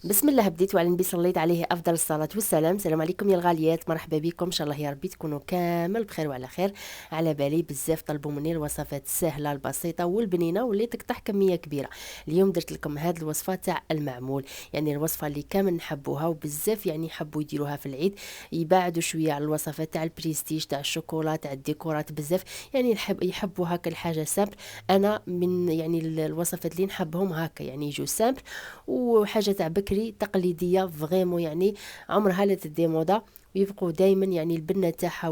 بسم الله بديت وعلى النبي صليت عليه افضل الصلاه والسلام. السلام عليكم يا الغاليات، مرحبا بكم. ان شاء الله يا ربي تكونوا كامل بخير وعلى خير. على بالي بزاف طلبوا مني الوصفات السهله البسيطه والبنينه واللي تقطع كميه كبيره. اليوم درت لكم هذه الوصفه تاع المعمول، يعني الوصفه اللي كامل نحبوها وبزاف يعني يحبوا يديروها في العيد، يبعدوا شويه على الوصفات تاع البريستيج تاع الشوكولا تاع الديكورات بزاف، يعني يحبوا هكا الحاجه سامبل. انا من يعني الوصفات اللي نحبهم هكا يعني يجوا سامبل وحاجه تاع بكري تقليديه فغيمون، يعني عمرها لا تدي موضه، ويبقوا دائما يعني البنه تاعها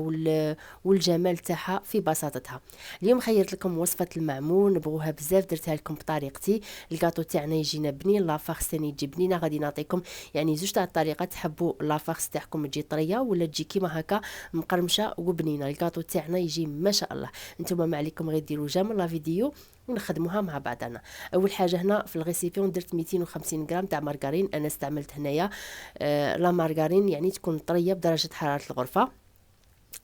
والجمال تاعها في بساطتها. اليوم خيرت لكم وصفه المعمول، نبغوها بزاف، درتها لكم بطريقتي. الكاطو تاعنا يجينا بنين، لافارس ثاني تجي بنينه. غادي نعطيكم يعني زوج تاع الطريقه، تحبوا لافارس تاعكم تجي طريه ولا تجي كيما هكا مقرمشه وبنينه. الكاطو تاعنا يجي ما شاء الله. نتوما ما عليكم غير ديروا جيم لا فيديو ونخدموها مع بعضنا. اول حاجه هنا في الغيسيبيون درت 250 غرام تاع مارغرين. انا استعملت هنايا لا مارغرين يعني تكون طريه بدرجه حراره الغرفه.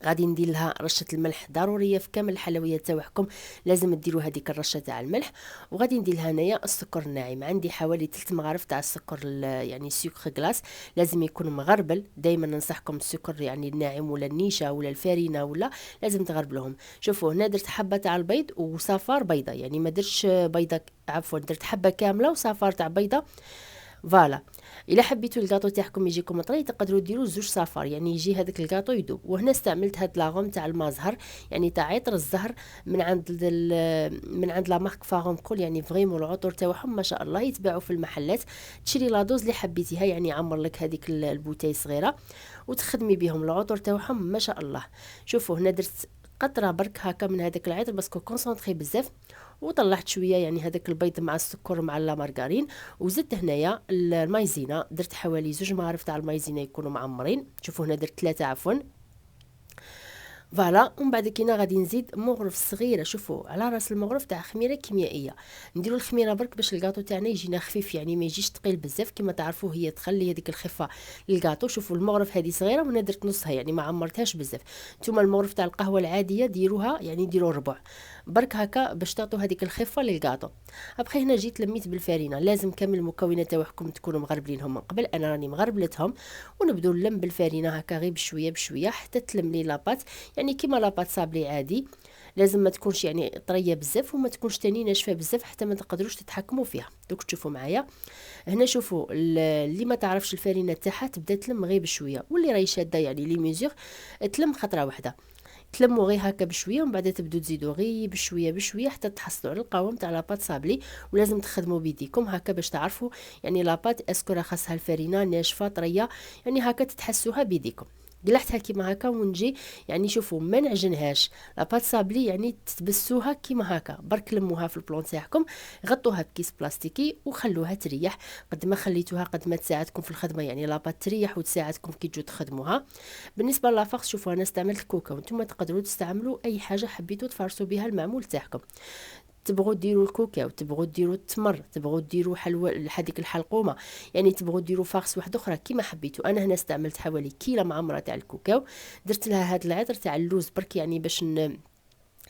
غادي ندير لها رشه الملح ضروريه في كامل الحلويات تاعكم، لازم ديروا هذيك الرشه تاع الملح. وغادي ندير لها هنايا السكر الناعم، عندي حوالي 3 مغارف تاع السكر يعني سكر غلاس، لازم يكون مغربل. دائما ننصحكم السكر يعني الناعم ولا النيشه ولا الفارينه ولا لازم تغربلهم. شوفوا هنا درت حبه تاع البيض وصفار بيضه، يعني ما درتش بيضه، عفوا درت حبه كامله وصفار تاع بيضه. فوالا. الا حبيتوا الكاطو تاعكم يجيكم طري تقدروا ديروا زوج صفار، يعني يجي هذاك الكاطو يذوب. وهنا استعملت هاد لاغوم تاع المازهر، يعني تاع عطر الزهر من عند لا مارك فاغوم كول، يعني فريمون العطور تاعهم ما شاء الله يتباعوا في المحلات. تشري لا دوز اللي حبيتيها، يعني يعمر لك هذيك البوتاي صغيره وتخدمي بهم العطور تاعهم ما شاء الله. شوفوا هنا درت قطره برك هكا من هذاك العطر باسكو كونسونطري بزاف، وطلعت شويه يعني هذاك البيض مع السكر مع لا مارغرين. وزدت هنايا المايزينا، درت حوالي زوج مغارف تاع المايزينا يكونوا معمرين. شوفوا هنا درت 3 عفوا. فوالا. ومن بعد كينا غادي نزيد مغرف صغيره، شوفوا على راس المغرف تاع خميره كيميائيه. نديروا الخميره برك باش الكاطو تاعنا يجينا خفيف، يعني ما يجيش ثقيل بزاف. كما تعرفوا هي تخلي هذيك الخفه للكاطو. شوفوا المغرف هذه صغيره وانا درت نصها، يعني ما عمرتهاش بزاف. نتوما المغرف تاع القهوه العاديه ديروها يعني ديروا ربع برك هكا باش تعطوا هذيك الخفه للكاطو. ابخي هنا جيت لميت بالفارينه، لازم كامل المكونات تاعكم تكونوا مغربلينهم من قبل. انا راني مغربلتهم ونبداو نلم بالفارينه هكا غير بشويه بشويه حتى تلم لي لاباط، يعني كيما لاباط صابلي عادي. لازم ما تكونش يعني طريه بزاف وما تكونش تاني ناشفه بزاف حتى ما تقدروش تتحكموا فيها. دوك تشوفوا معايا هنا. شوفوا اللي ما تعرفش الفارينه تاعها تبدا تلم غير بشويه، واللي راهي شاده يعني لي ميزور تلم خطره واحده. تلموا غير هكا بشويه ومن بعد تبدو تزيدوا غير بشويه بشويه حتى تحصلوا على القوام تاع لاباط صابلي. ولازم تخدموا بيديكم هكا باش تعرفوا يعني لاباط اسكو راه خاصها الفارينه ناشفه طريه، يعني هكا تتحسوها بيديكم. قلعتها كيما هكا ونجي يعني شوفوا ما نعجنهاش. لاباط صابلي يعني تبسوها كيما هكا برك، لموها في البلون تاعكم، غطوها بكيس بلاستيكي وخلوها تريح. قد ما خليتوها قد ما تساعدكم في الخدمه، يعني لاباط تريح وتساعدكم كي تجوا تخدموها. بالنسبه للافاكس شوفوا انا استعملت كوكا، وانتم تقدروا تستعملوا اي حاجه حبيتوا تفرسوا بها المعمول تاعكم. تبغوا ديروا الكوكاو، تبغوا ديروا التمر، تبغوا ديروا حلوى هذيك الحلقومه، يعني تبغوا ديروا فارس واحده اخرى كيما حبيتوا. انا هنا استعملت حوالي كيلو معمره تاع الكوكاو. درت لها هذا العطر تاع اللوز برك يعني باش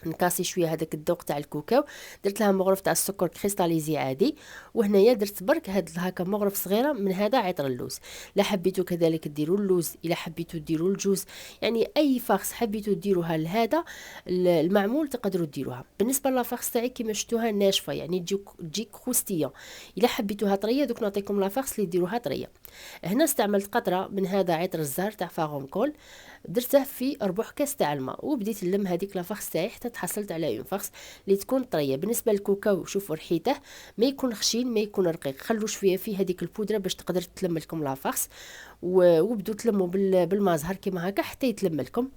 نكاسي شويه هذاك الذوق تاع الكوكاو. درت لها مغرف تاع السكر كريستاليزي عادي. وهنايا درت برك هاد هكا مغرف صغيره من هذا عطر اللوز. لا حبيتوا كذلك ديروا اللوز، الا حبيتوا ديروا الجوز، يعني اي فاخس حبيتوا ديروها لهذا المعمول تقدروا ديروها. بالنسبه للفاخس تاعي كيما شفتوها ناشفه يعني تجيك كروستيون. الا حبيتوها طريه دوك نعطيكم لافاخس اللي ديروها طريه. هنا استعملت قطره من هذا عطر الزهر تاع فاغوم كول، درته في ربع كاس تاع الماء وبديت نلم هذيك لافاخس تاعي حتى تحصلت على اون فاخس اللي تكون طريه. بالنسبه للكوكاو شوفوا ريحته ما يكون خشين ما يكون رقيق، خلوا شويه فيه هذيك البودره باش تقدر تلم لكم لافاخس. وبدو تلموا بالمازهر كيما هكا حتى يتلم لكم.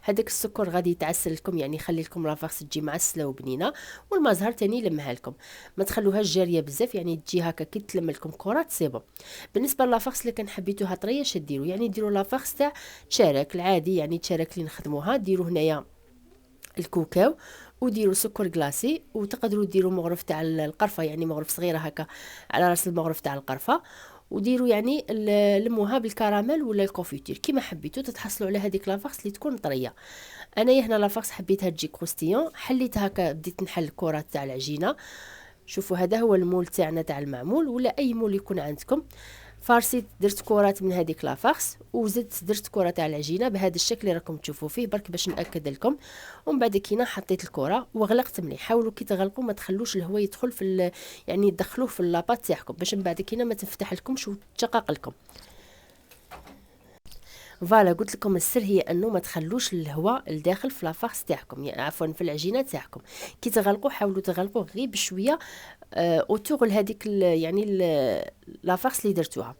هذاك السكر غادي يتعسل لكم، يعني يخلي لكم لافاغس تجي معسله وبنينه. والمزهر تاني يلمها لكم، ما تخلوهاش جاريه بزاف، يعني تجي هكا كي تلم لكم كرات سي بون. بالنسبه للافاغس اللي كان حبيتوها طريه شديروا، يعني ديروا لافاغس تاع تشارك العادي، يعني تشارك اللي نخدموها. ديروا هنايا الكوكاو وديروا سكر كلاصي، وتقدروا ديروا مغرف تاع القرفه، يعني مغرف صغيره هكا على راس المغرف تاع القرفه. وديروا يعني لموها بالكراميل ولا الكونفيتير كيما حبيتوا تتحصلوا على هذيك لافاغس اللي تكون طريه. انا هنا لافاغس حبيتها تجي كروستيون، حليتها هكا بديت نحل الكرات تاع العجينه. شوفوا هذا هو المول تاعنا تاع المعمول ولا اي مول يكون عندكم. فارسيت درت كرات من هذيك لافارس وزدت درت كره تاع العجينه بهذا الشكل اللي راكم تشوفوا فيه برك باش ناكد لكم. ومن بعد كينا حطيت الكره وغلقت مليح. حاولوا كي تغلقوا ما تخلوش الهواء يدخل في يعني تدخلوه في لاباط تاعكم باش من بعد كينا ما تفتح لكمش وتشقق لكم. فوالا قلت لكم السر هي انه ما تخلوش الهواء الداخل في لافارس تاعكم، يعني عفوا في العجينه تاعكم. كي تغلقوا حاولوا تغلقوا غير بشويه اوتور لهذيك يعني لافارس اللي درتوها.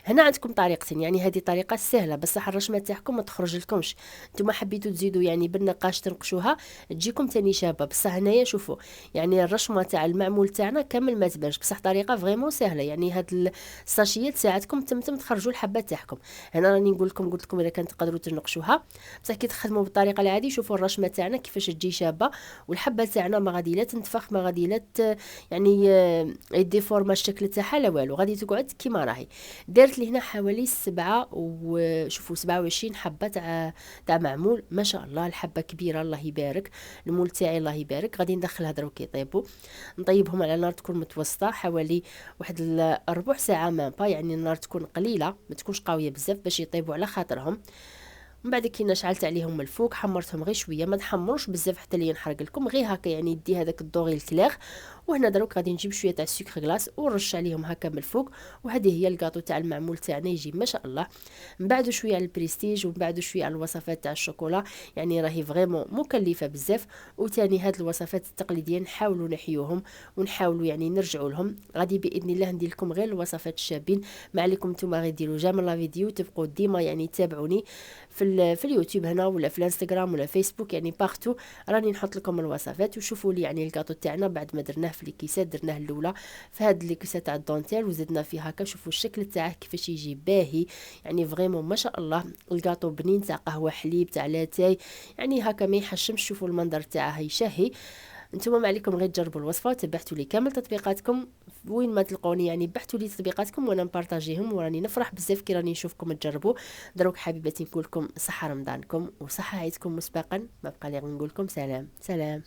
هنا عندكم طريقتين، يعني هذه طريقه سهله بصح الرشمه تاعكم ما تخرج لكمش. نتوما حبيتوا تزيدوا يعني بالنقاش تنقشوها تجيكم تاني شابه، بصح هنايا شوفوا يعني الرشمه تاع المعمول تاعنا كامل ما تبانش، بصح طريقه فريمون سهله. يعني هاد الساشيه تساعدكم تمتم تخرجوا الحبه تاعكم. هنا راني نقول لكم قلت لكم اذا كان تقدروا تنقشوها، بصح كي تخدموا بالطريقه العادي شوفوا الرشمه تاعنا كيفاش تجي شابه، والحبه تاعنا ما غادي لا تنتفخ، ما غادي لا يعني يديفورما الشكل تاعها لا والو، غادي تقعد كيما راهي. درت لي هنا حوالي 7 وشوفوا 27 حبه تاع معمول، ما شاء الله الحبه كبيره الله يبارك. المول تاعي الله يبارك. غادي ندخلها دروك يطيبوا، نطيبهم على نار تكون متوسطه حوالي واحد ربع ساعه مامبا، يعني النار تكون قليله ما تكونش قويه بزاف باش يطيبوا على خاطرهم. من بعد كي نشعلت عليهم الفوق حمرتهم غير شويه، ما تحمروش بزاف حتى لي نحرق لكم، غير هكا يعني يدي هذاك الضوغي الكلاغ. وهنا دروك غادي نجيب شويه تاع السكر غلاس ونرش عليهم هكا من الفوق. وهذه هي الكاطو تاع المعمول تاعنا يجي ما شاء الله. من بعد شويه على البريستيج ومن بعد شويه على الوصفات تاع الشوكولا، يعني راهي فريمون مكلفه بزاف. وثاني هاد الوصفات التقليديه نحاولوا نحيوهم ونحاولوا يعني نرجعوا لهم. غادي باذن الله ندير لكم غير الوصفات الشابين. ما عليكم نتوما غير ديروا جيم لا فيديو، تبقوا ديما يعني تابعوني في اليوتيوب هنا ولا في الانستغرام ولا فيسبوك، يعني بارتو راني نحط لكم الوصفات. وشوفوا لي يعني الكاطو تاعنا بعد ما درناه في الكيسات، درناه الاولى في هاد الكيسات تاع الدونتيل وزدنا فيه هكا. شوفوا الشكل تاعه كيفاش يجي باهي، يعني فريمون ما شاء الله. الكاطو بنين تاع قهوه حليب تاع لاتاي، يعني هكا ما يحشمش. شوفوا المنظر تاعه يشهي. نتوما ما عليكم غير تجربوا الوصفه وتبعتوا لي كامل تطبيقاتكم وين ما تلقوني، يعني بحثوا لي تطبيقاتكم وانا نبارطاجيهم. وراني نفرح بزاف كي راني نشوفكم تجربوا. دروك حبيباتي نقول لكم صحه رمضانكم وصحه عيدكم مسبقا. ما بقى لي غير نقول لكم سلام سلام.